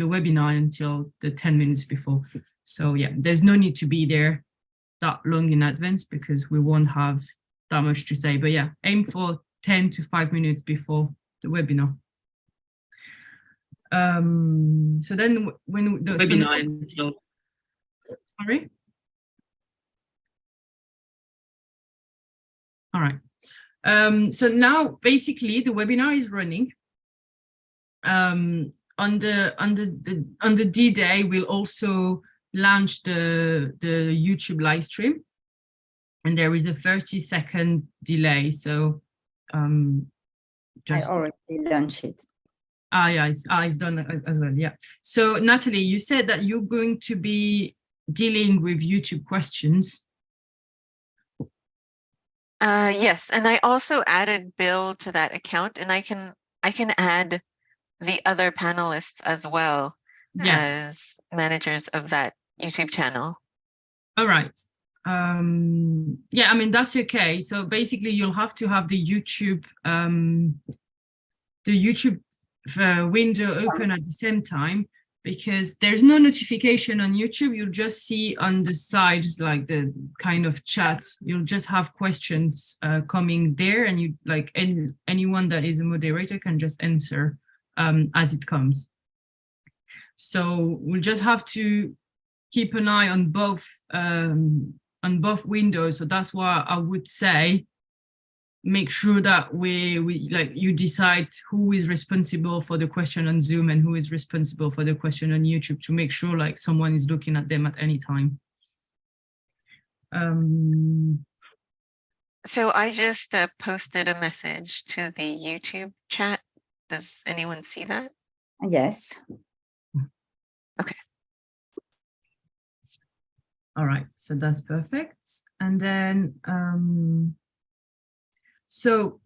the webinar until the 10 minutes before. So yeah, there's no need to be there that long in advance because we won't have that much to say. But yeah, aim for 10 to 5 minutes before the webinar. So then when the webinar until, sorry? All right. So now basically the webinar is running. On the D-Day, we'll also launch the YouTube live stream, and there is a 30-second delay. So I already launched it. Yeah, it's done as well. Yeah. So Natalie, you said that you're going to be dealing with YouTube questions. Yes, and I also added Bill to that account, and I can add the other panelists as well as managers of that YouTube channel. All right. Yeah, I mean, that's okay. So basically you'll have to have the YouTube window open at the same time, because there's no notification on YouTube. You'll just see on the sides, like the kind of chat, you'll just have questions coming there, and you like anyone that is a moderator can just answer as it comes. So we'll just have to keep an eye on both windows. So that's why I would say make sure that we like you decide who is responsible for the question on Zoom and who is responsible for the question on YouTube, to make sure like someone is looking at them at any time. So I just posted a message to the YouTube chat. Does anyone see that? Yes. Okay. All right, so that's perfect. And then so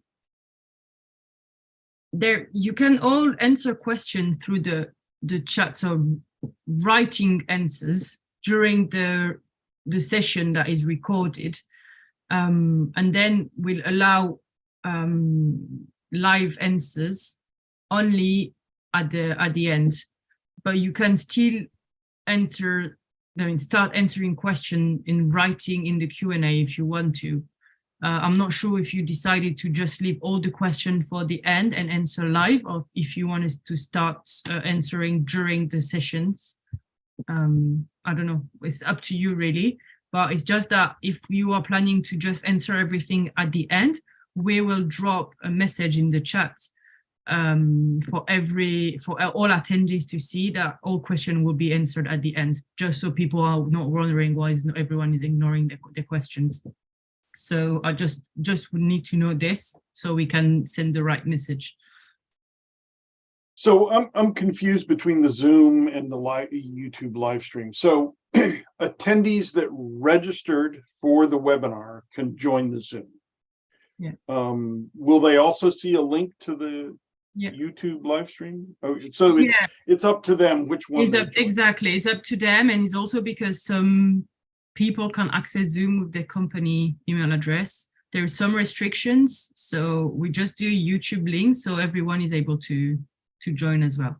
there you can all answer questions through the chat, so writing answers during the session that is recorded, and then we'll allow live answers only at the end, but you can still answer, start answering questions in writing in the Q&A if you want to. I'm not sure if you decided to just leave all the questions for the end and answer live, or if you wanted to start answering during the sessions. I don't know, it's up to you really, but it's just that if you are planning to just answer everything at the end, we will drop a message in the chat for all attendees to see that all questions will be answered at the end, just so people are not wondering why not everyone is ignoring the questions. So I just would need to know this so we can send the right message. So I'm confused between the Zoom and the YouTube live stream. So attendees that registered for the webinar can join the Zoom. Yeah. Will they also see a link to the YouTube live stream? Oh, so it's up to them which one. Exactly, it's up to them, and it's also because some people can access Zoom with their company email address. There are some restrictions, so we just do a YouTube link so everyone is able to join as well.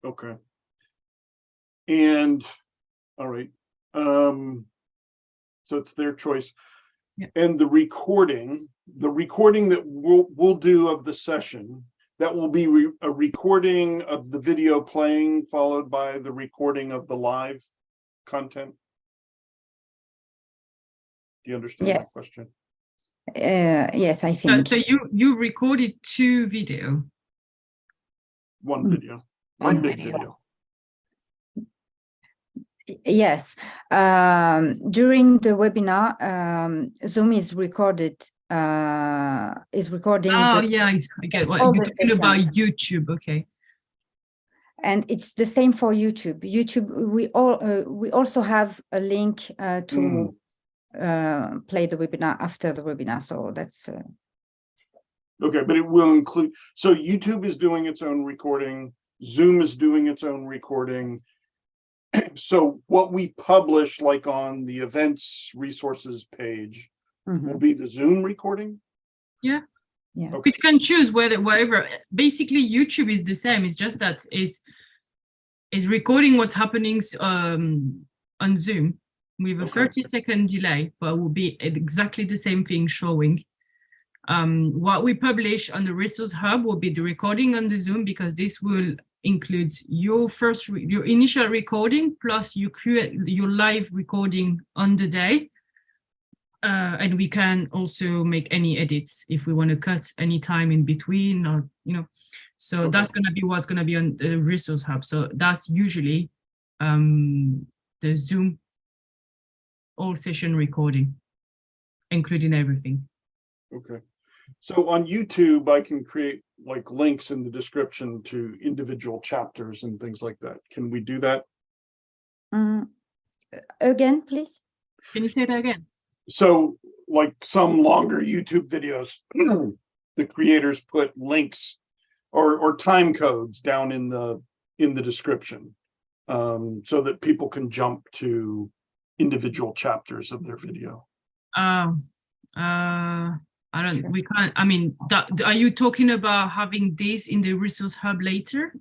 Okay. And all right. So it's their choice. Yeah. And the recording that we'll do of the session, that will be a recording of the video playing followed by the recording of the live content. Do you understand that question? Yes, I think. So you recorded 2 video. One video. One big video. Yes. During the webinar, Zoom is recording. Oh yeah, I get what you're talking about. YouTube, okay. And it's the same for YouTube. YouTube, we also have a link to play the webinar after the webinar. So that's okay, but it will include. So YouTube is doing its own recording. Zoom is doing its own recording. So what we publish, like on the events resources page, will be the Zoom recording. Yeah. Yeah. Okay. We can choose whatever. Basically, YouTube is the same. It's just that is recording what's happening on Zoom with a Okay. 30-second delay, but will be exactly the same thing showing. What we publish on the Resource Hub will be the recording on the Zoom, because this will include your your initial recording plus you create your live recording on the day. And we can also make any edits if we want to cut any time in between, or, you know, so Okay. that's going to be what's going to be on the Resource Hub. So that's usually the Zoom all session recording, including everything. Okay. So on YouTube, I can create like links in the description to individual chapters and things like that. Can we do that? Again, please. Can you say that again? So like some longer YouTube videos, the creators put links or time codes down in the description, so that people can jump to individual chapters of their video. I don't, we can't, I mean, are you talking about having this in the Resource Hub later?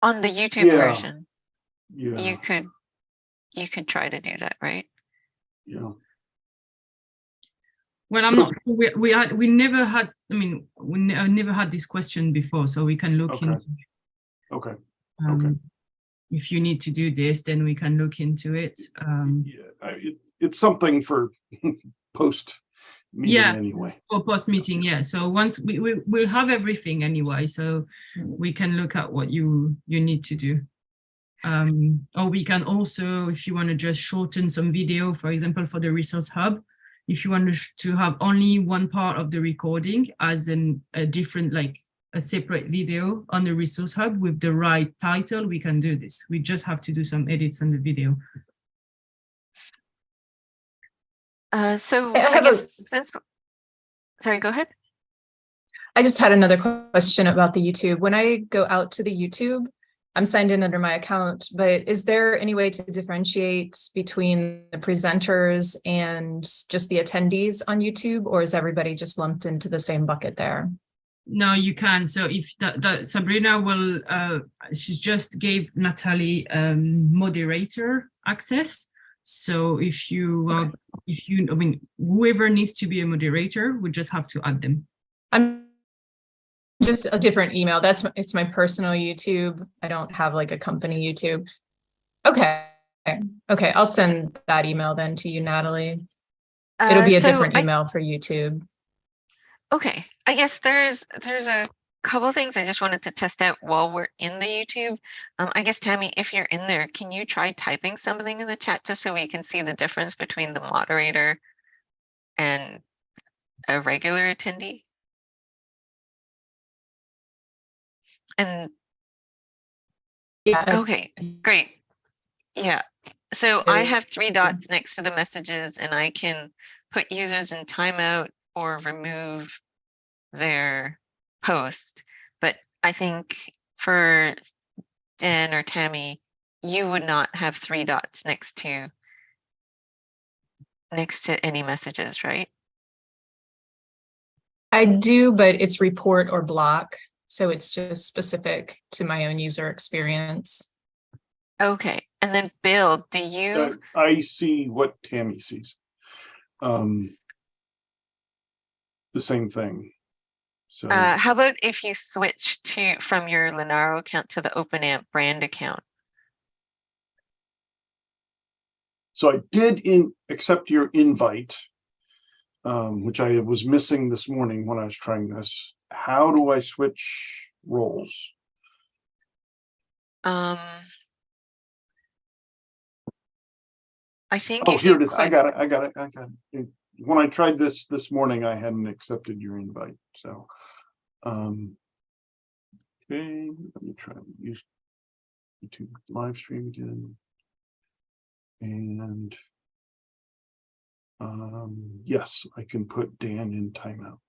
On the YouTube Yeah. version, Yeah, you could try to do that, right? yeah. Well, I'm So- not sure. We never had, I mean, I never had this question before, so we can look Okay. into, Okay. okay. If you need to do this, then we can look into it. Yeah, it's something for post meeting Yeah. anyway. For post meeting, yeah. So once we'll have everything anyway, so we can look at what you need to do. Or we can also, if you want to just shorten some video, for example, for the Resource Hub, if you want to have only one part of the recording as a different, like a separate video on the Resource Hub with the right title, we can do this. We just have to do some edits on the video. So I I have guess sorry, go ahead. I just had another question about the YouTube. When I go out to the YouTube, I'm signed in under my account, but is there any way to differentiate between the presenters and just the attendees on YouTube, or is everybody just lumped into the same bucket there? No, you can. So if that Sabrina will, she just gave Natalie moderator access. So if you, I mean, whoever needs to be a moderator, we just have to add them. I'm just a different email. It's my personal YouTube. I don't have like a company YouTube. Okay. Okay. I'll send that email then to you, Natalie. It'll be a different email for YouTube. Okay, I guess there's a couple things I just wanted to test out while we're in the YouTube. I guess, Tammy, if you're in there, can you try typing something in the chat just so we can see the difference between the moderator and a regular attendee? And Yeah. okay, great. Yeah, so I have 3 dots next to the messages, and I can put users in timeout or remove their post. But I think for Dan or Tammy, you would not have 3 dots next to any messages, right? I do, but it's report or block. So it's just specific to my own user experience. Okay, and then Bill, do you? I see what Tammy sees. The same thing. So How about if you switch from your Linaro account to the OpenAMP brand account? So I did accept your invite, which I was missing this morning when I was trying this. How do I switch roles? I think Oh, if here you it is. I click, got it. When I tried this morning, I hadn't accepted your invite. So, okay, let me try to use YouTube live stream again. And yes, I can put Dan in timeout.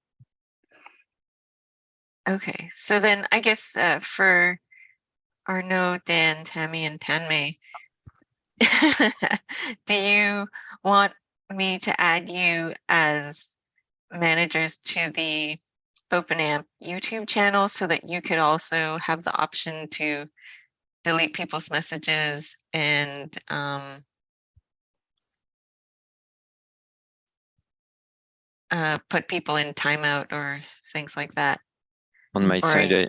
okay, so then I guess for Arnaud, Dan, Tammy, and Tanmay, do you want me to add you as managers to the OpenAMP YouTube channel so that you could also have the option to delete people's messages and put people in timeout or things like that. On my Or side,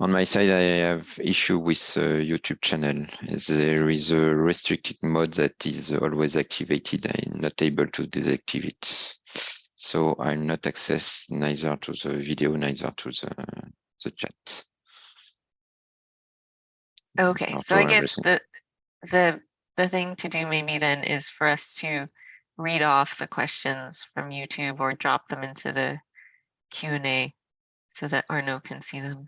on my side, I have issue with YouTube channel. There is a restricted mode that is always activated. I'm not able to deactivate it. So I'm not access neither to the video, neither to the chat. Okay, Or so to I guess everything. the thing to do maybe then is for us to read off the questions from YouTube or drop them into the Q&A so that Arnaud can see them.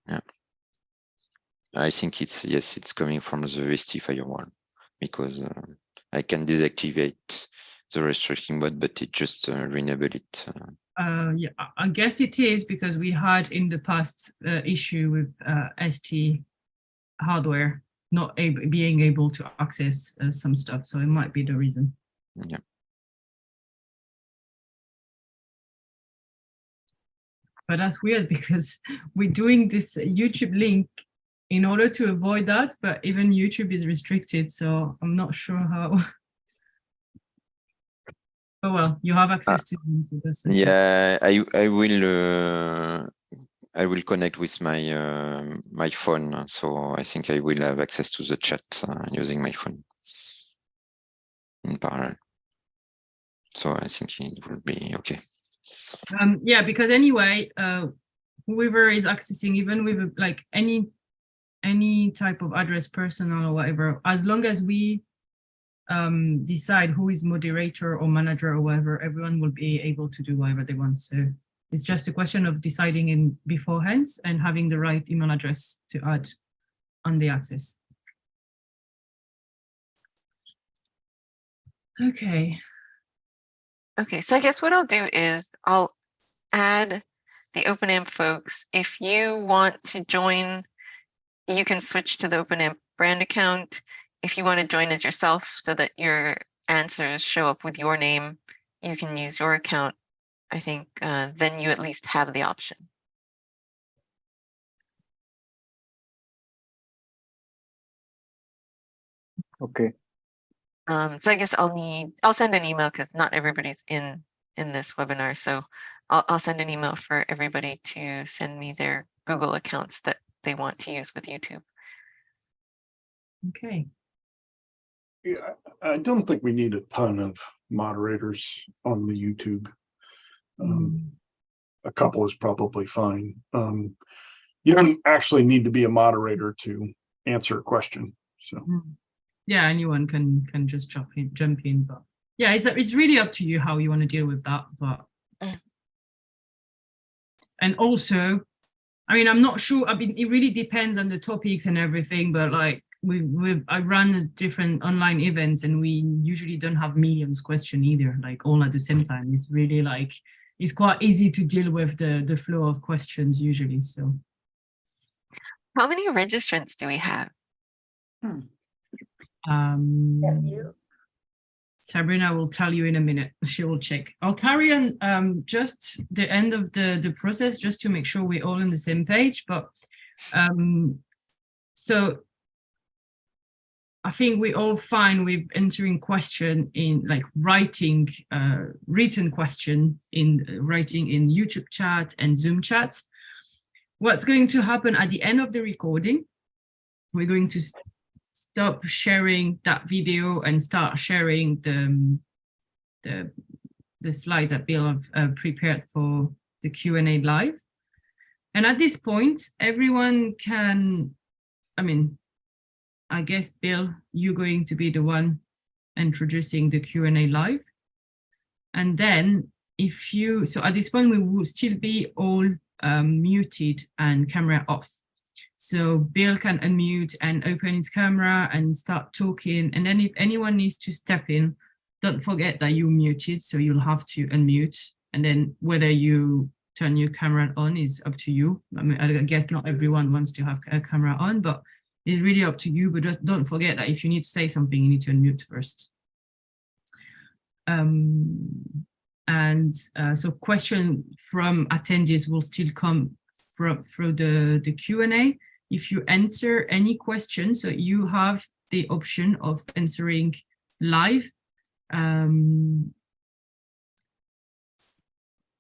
Yeah. I think it's coming from the VST firewall because I can deactivate the restricting mode, but it just re-enable it. Yeah, I guess it is because we had in the past issue with ST hardware not being able to access some stuff, so it might be the reason. Yeah. But that's weird because we're doing this YouTube link in order to avoid that, but even YouTube is restricted, so I'm not sure how. Oh well, you have access to them, so that's okay. Yeah, I will connect with my my phone, so I think I will have access to the chat using my phone in parallel. So I think it will be okay. Yeah, because anyway, whoever is accessing, even with like any type of address, personal or whatever, as long as we decide who is moderator or manager or whatever, everyone will be able to do whatever they want. So it's just a question of deciding in beforehand and having the right email address to add on the access. Okay. Okay, so I guess what I'll do is I'll add the OpenAMP folks. If you want to join, you can switch to the OpenAMP brand account. If you want to join as yourself so that your answers show up with your name, you can use your account. I think then you at least have the option. Okay. So I guess I'll send an email because not everybody's in this webinar. So I'll send an email for everybody to send me their Google accounts that they want to use with YouTube. Okay. Yeah, I don't think we need a ton of moderators on the YouTube. A couple is probably fine. You don't actually need to be a moderator to answer a question. So yeah, anyone can just jump in, but yeah, it's really up to you how you want to deal with that. But and also, I mean, I'm not sure. I mean, it really depends on the topics and everything. But like I run different online events, and we usually don't have millions question either, like all at the same time. It's really like it's quite easy to deal with the flow of questions usually. So, how many registrants do we have? Sabrina will tell you in a minute. She will check. I'll carry on just the end of the process just to make sure we're all on the same page. But so I think we're all fine with answering question in like writing written question in writing in YouTube chat and Zoom chat. What's going to happen at the end of the recording? We're going to stop sharing that video and start sharing the slides that Bill have prepared for the Q&A live. And at this point, everyone can, I mean, I guess, Bill, you're going to be the one introducing the Q&A live. And then if you, so at this point, we will still be all muted and camera off. So Bill can unmute and open his camera and start talking. And then if anyone needs to step in, don't forget that you're muted, so you'll have to unmute. And then whether you turn your camera on is up to you. I mean, I guess not everyone wants to have a camera on, but it's really up to you. But just don't forget that if you need to say something, you need to unmute first. So question from attendees will still come through the Q&A. if you answer any question, so you have the option of answering live.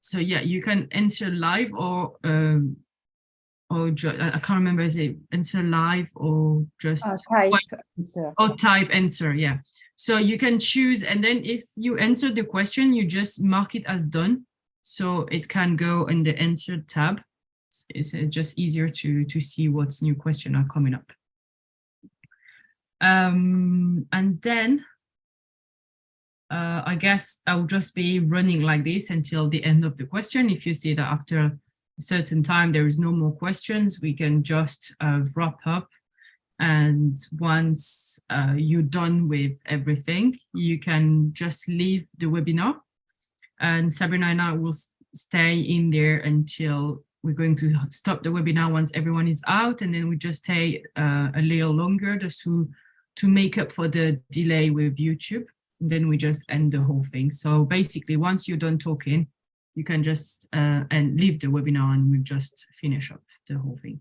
So yeah, you can answer live or I can't remember, is it answer live or just type answer. or type answer, yeah. So you can choose, and then if you answer the question, you just mark it as done, so it can go in the answer tab. It's just easier to see what's new question are coming up. And then I guess I'll just be running like this until the end of the question. If you see that after a certain time there is no more questions, we can just wrap up. And once you're done with everything, you can just leave the webinar. And Sabrina and I will stay in there until we're going to stop the webinar once everyone is out, and then we just stay a little longer just to make up for the delay with YouTube. And then we just end the whole thing. So basically, once you're done talking, you can just and leave the webinar, and we'll just finish up the whole thing.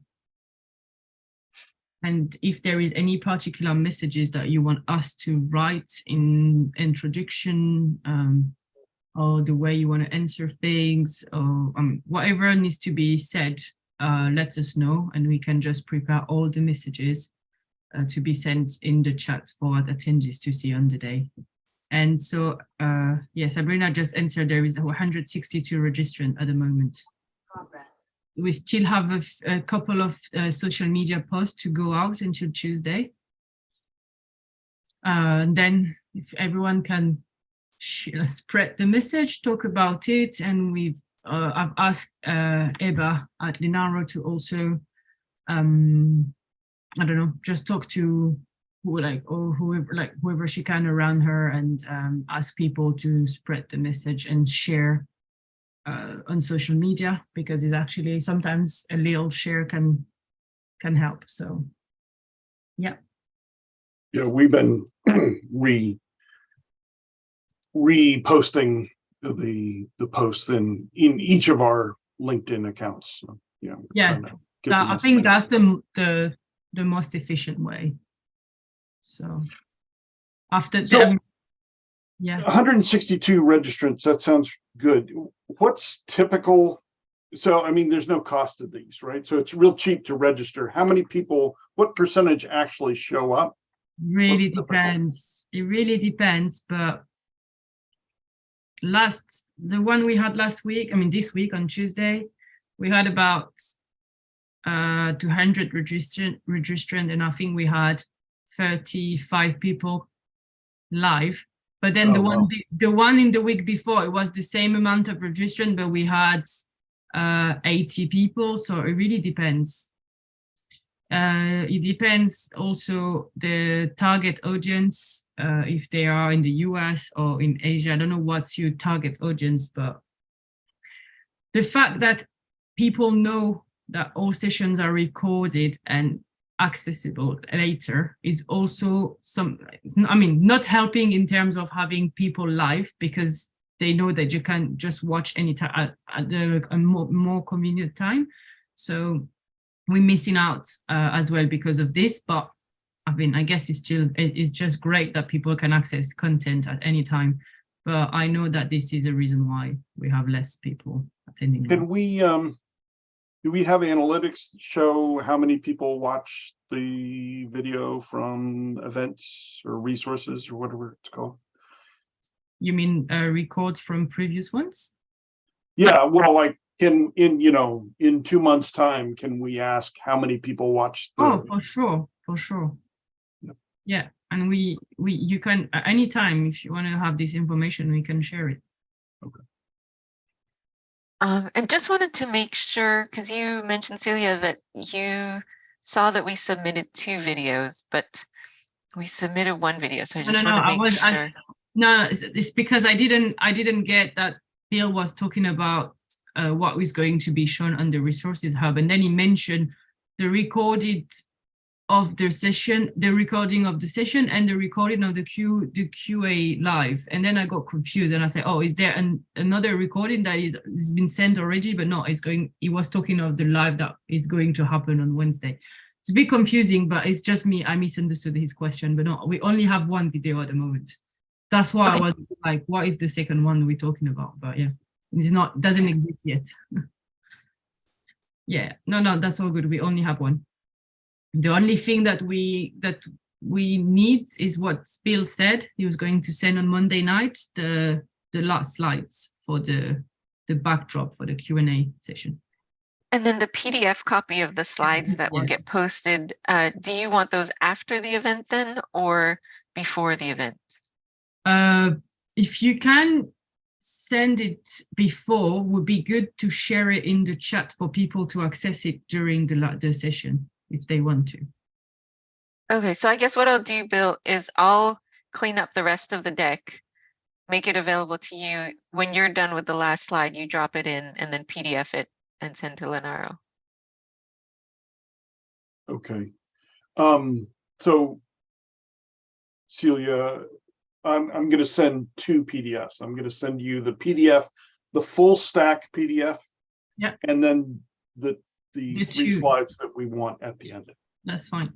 And if there is any particular messages that you want us to write in introduction, or the way you want to answer things, or whatever needs to be said, let us know, and we can just prepare all the messages to be sent in the chat for attendees to see on the day. And so, yeah, Sabrina just answered there is 162 registrants at the moment. Progress. We still have a couple of social media posts to go out until Tuesday. Then if everyone can spread the message, talk about it, and I've asked Eba at Linaro to also, I don't know, just talk to whoever she can around her, and ask people to spread the message and share on social media, because it's actually sometimes a little share can help. So yeah. Yeah, we've been reposting the posts in each of our LinkedIn accounts. So, yeah. I think that's the most efficient way. So after yeah, 162 registrants, that sounds good. What's typical? So I mean, there's no cost to these, right? So it's real cheap to register. How many people, what percentage actually show up? Really depends. It really depends, but the one we had last week, I mean this week on Tuesday, we had about 200 registrants, and I think we had 35 people live. But then the one in the week before, it was the same amount of registrants, but we had 80 people. So it really depends. It depends also the target audience, if they are in the US or in Asia. I don't know what's your target audience, but the fact that people know that all sessions are recorded and accessible later is also not helping in terms of having people live, because they know that you can just watch anytime at a more convenient time. So we're missing out as well because of this, but I mean, I guess it's just great that people can access content at any time. But I know that this is a reason why we have less people attending. Can we do we have analytics that show how many people watch the video from events or resources or whatever it's called? You mean records from previous ones? Yeah, well, like in 2 months' time, can we ask how many people watched? Oh, for sure. Yep. Yeah, and you can at any time, if you want to have this information, we can share it. Okay. And just wanted to make sure, because you mentioned, Celia, that you saw that we submitted 2 videos, but we submitted 1 video. So I just want to make sure. No, it's because I didn't get that Bill was talking about what was going to be shown on the resources hub, and then he mentioned the recording of the session and the recording of the QA live, and then I got confused and I said, oh, is there another recording that has been sent already? But no, it was talking of the live that is going to happen on Wednesday. It's a bit confusing, but it's just me. I misunderstood his question, but no, we only have one video at the moment. That's why I was like, what is the second one we're talking about? But yeah, it's not, doesn't exist yet. Yeah, no, that's all good. We only have one. The only thing that we need is what Bill said. He was going to send on Monday night the last slides for the backdrop for the Q&A session. And then the PDF copy of the slides that will get posted, do you want those after the event then or before the event? If you can send it before, would be good to share it in the chat for people to access it during the session if they want to. Okay, so I guess what I'll do, Bill, is I'll clean up the rest of the deck, make it available to you. When you're done with the last slide, you drop it in and then PDF it and send to Lenaro. Okay. So Celia, I'm going to send 2 PDFs. I'm going to send you the PDF, the full stack PDF, and then the 3 slides that we want at the end. That's fine.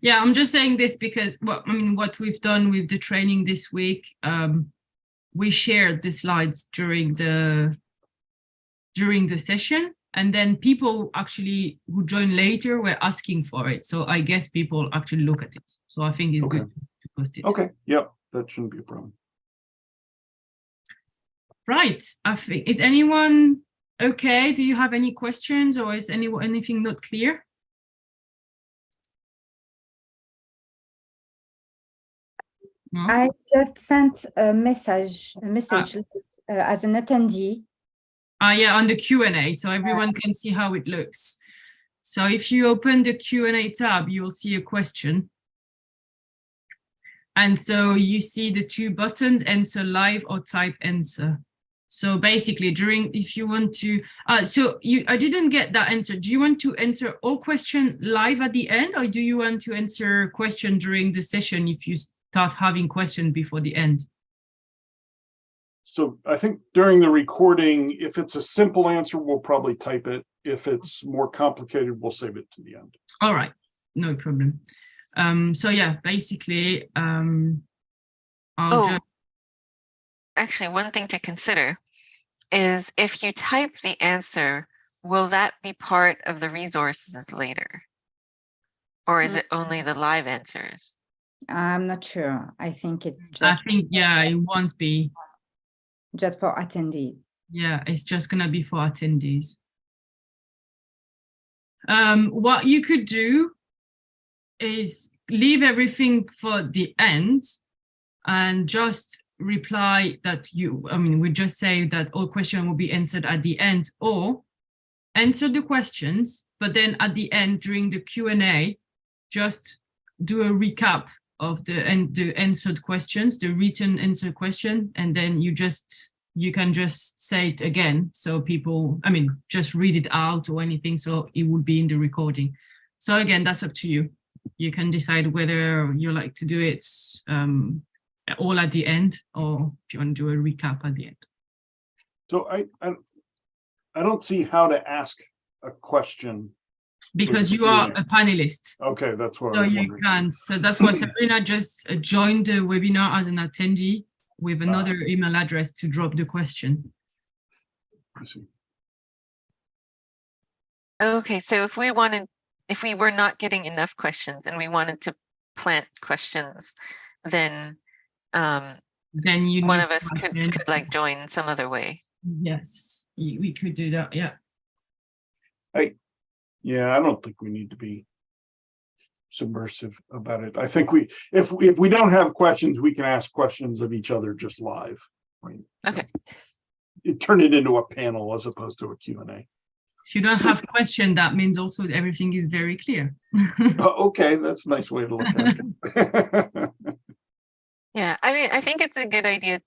Yeah, I'm just saying this because, well, I mean, what we've done with the training this week, we shared the slides during the session, and then people actually who joined later were asking for it. So I guess people actually look at it. So I think it's good to post it. Okay, yep, that shouldn't be a problem. Right, I think, is anyone okay? Do you have any questions or is anything not clear? No? I just sent a message as an attendee. Yeah, on the Q&A, so everyone can see how it looks. So if you open the Q&A tab, you'll see a question. And so you see the 2 buttons, answer live or type answer. So basically if you want to, I didn't get that answer. Do you want to answer all questions live at the end, or do you want to answer question during the session if you start having questions before the end? So I think during the recording, if it's a simple answer, we'll probably type it. If it's more complicated, we'll save it to the end. All right, no problem. So yeah, basically, Actually, one thing to consider is if you type the answer, will that be part of the resources later? Or is it only the live answers? I'm not sure. I think it's just. I think, yeah, it won't be. Just for attendees. Yeah, it's just gonna be for attendees. What you could do is leave everything for the end and just reply that we just say that all questions will be answered at the end, or answer the questions, but then at the end during the Q&A, just do a recap of the answered questions, the written answer question, and then you can just say it again. So people, just read it out or anything, so it would be in the recording. So again, that's up to you. You can decide whether you like to do it all at the end, or if you want to do a recap at the end. So I don't see how to ask a question. Because you are a panelist. Okay, that's what so I was you wondering. can. So that's why Sabrina just joined the webinar as an attendee with another email address to drop the question. I see. Okay, so if we were not getting enough questions and we wanted to plant questions, then one of us could like join some other way. Yes, we could do that. Yeah. I don't think we need to be subversive about it. I think if we don't have questions, we can ask questions of each other just live. Right? Okay. Turn it into a panel as opposed to a Q&A. If you don't have question, that means also everything is very clear. Okay, that's a nice way to look at it. Yeah, I think it's a good idea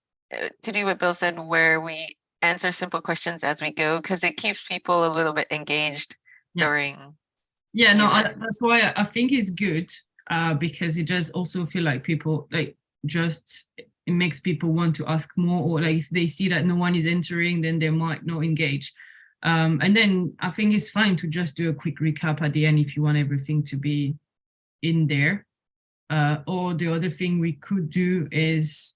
to do what Bill said, where we answer simple questions as we go, because it keeps people a little bit engaged during. Yeah, no, that's why I think it's good, because it does also feel like people it makes people want to ask more, or like if they see that no one is entering, then they might not engage. And then I think it's fine to just do a quick recap at the end if you want everything to be in there. Or the other thing we could do is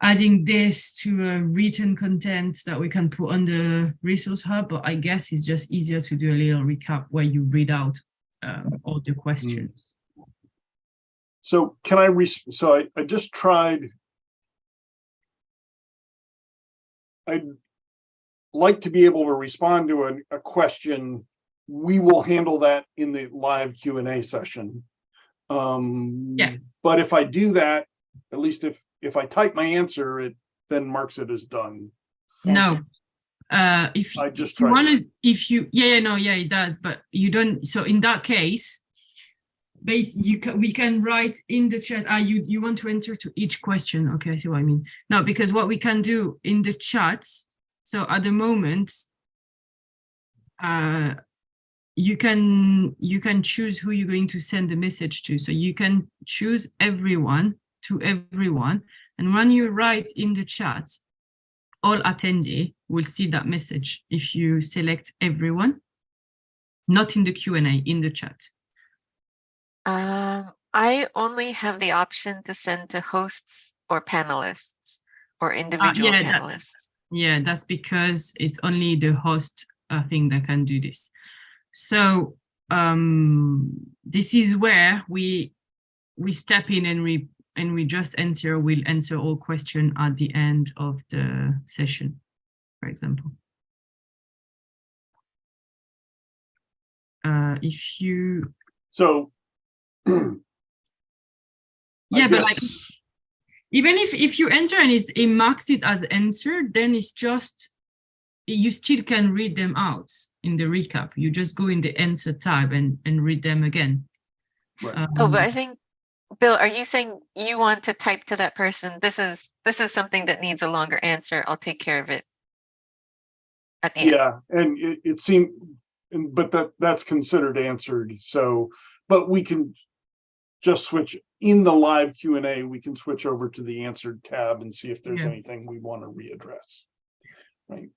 adding this to a written content that we can put on the resource hub, but I guess it's just easier to do a little recap where you read out all the questions. So can I just tried. I'd like to be able to respond to a question. We will handle that in the live Q&A session. Yeah. But if I do that, at least if I type my answer, it then marks it as done. No. If I just you tried. want to, if you, it does, but you don't. So in that case, we can write in the chat. You want to answer to each question? Okay, I see what I mean. No, because what we can do in the chat. So at the moment, you can choose who you're going to send the message to. So you can choose everyone to everyone, and when you write in the chat, all attendee will see that message if you select everyone, not in the Q&A, in the chat. I only have the option to send to hosts or panelists or individual panelists. That's because it's only the host thing that can do this. So this is where we step in and we just we'll answer all questions at the end of the session, for example. If you... So... yeah, but like, even if you answer and it marks it as answered, then it's just, you still can read them out in the recap. You just go in the answer tab and read them again. Right. But I think, Bill, are you saying you want to type to that person, this is something that needs a longer answer, I'll take care of it at the end? Yeah, and it seemed, but that's considered answered. So, but we can just switch in the live Q&A, we can switch over to the answered tab and see if there's anything we want to readdress. Right.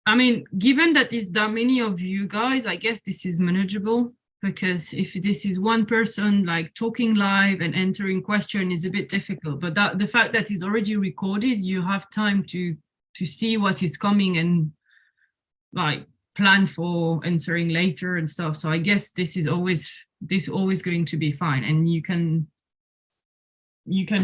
I mean, given that there's that many of you guys, I guess this is manageable, because if this is one person like talking live and answering question is a bit difficult, but that the fact that it's already recorded, you have time to see what is coming and like plan for answering later and stuff. So I guess this is always going to be fine, and you can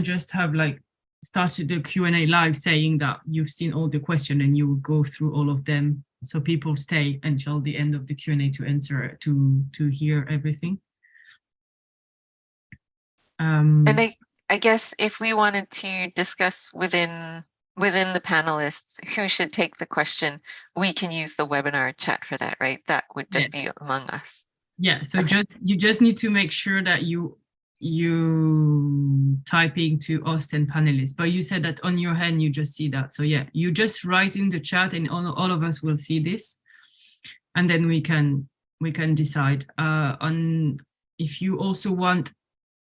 just have like started the Q&A live saying that you've seen all the question and you will go through all of them, so people stay until the end of the Q&A to answer to hear everything. And I guess if we wanted to discuss within the panelists who should take the question, we can use the webinar chat for that, right? That would just be among us. Yeah, so you just need to make sure that you typing to host and panelists, but you said that on your hand you just see that. So yeah, you just write in the chat and all of us will see this, and then we can decide on if you also want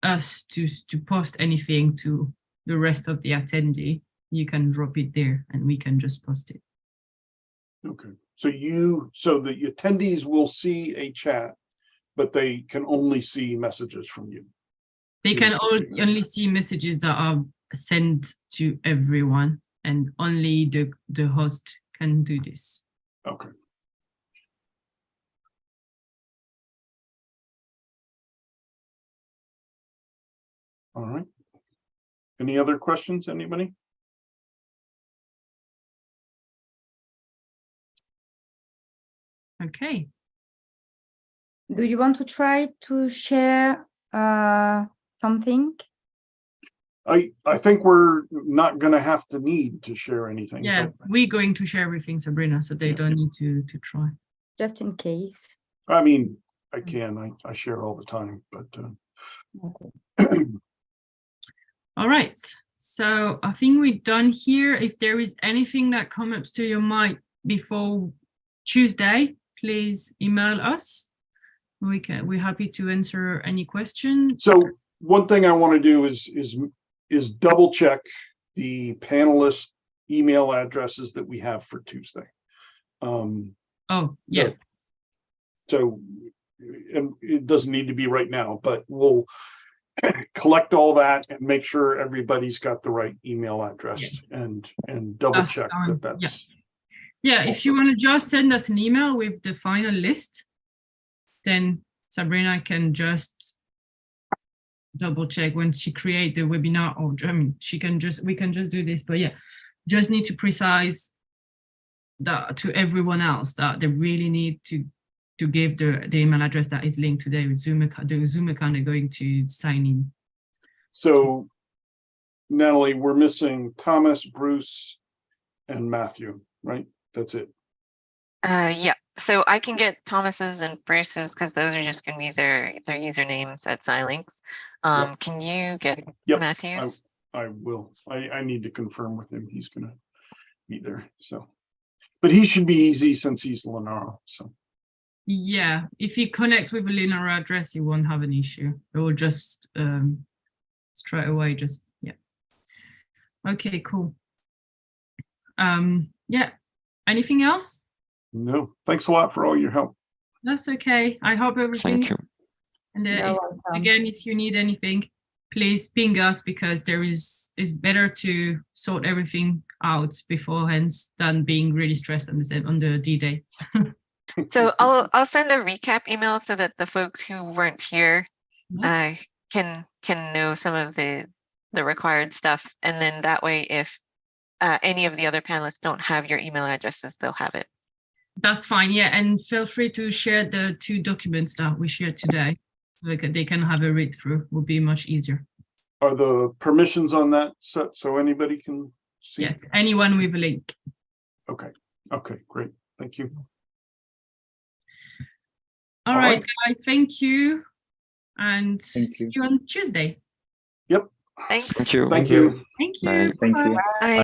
us to post anything to the rest of the attendee. You can drop it there and we can just post it. Okay, so the attendees will see a chat, but they can only see messages from you. They can only see messages that are sent to everyone, and only the host can do this. Okay. All right. Any other questions, anybody? Okay. Do you want to try to share something? I think we're not going to have to need to share anything. Yeah, we're going to share everything, Sabrina, so they don't need to try. Just in case. I mean, I can. I share all the time, but. Okay. All right. So I think we're done here. If there is anything that comes up to your mind before Tuesday, please email us. We're happy to answer any question. So one thing I want to do is double check the panelist email addresses that we have for Tuesday. Oh, yeah. So and it doesn't need to be right now, but we'll collect all that and make sure everybody's got the right email address and double That's check fine. that that's. Yeah, if you want to just send us an email with the final list, then Sabrina can just double check when she create the webinar, or I mean, we can just do this, but yeah, just need to precise that to everyone else that they really need to give the email address that is linked to their Zoom account, the Zoom account they're going to sign in. So Natalie, we're missing Thomas, Bruce, and Matthew, right? That's it. Yeah, so I can get Thomas's and Bruce's because those are just going to be their usernames at Xilinx. Yep. Can you get Yep, Matthew's? I will. I need to confirm with him. He's gonna be there. So, but he should be easy since he's Lenaro. So Yeah, if he connects with a linear address, he won't have an issue. It will just straight away just, yeah. Okay, cool. Yeah, anything else? no, thanks a lot for all your help. That's okay. I hope everything. Thank you. And You're if, welcome. again, if you need anything, please ping us, because it's better to sort everything out beforehand than being really stressed on the D-Day. So I'll send a recap email so that the folks who weren't here can know some of the required stuff, and then that way, if any of the other panelists don't have your email addresses, they'll have it. That's fine, yeah, and feel free to share the 2 documents that we shared today, so they can have a read through. Will be much easier. Are the permissions on that set so anybody can see? Yes, anyone with a link. Okay. Okay, great. Thank you. All right, guys, thank you, and see you on Tuesday. Yep. Thanks. Thank you. Thank you. Thank you. Bye. Thank you. Bye. Bye.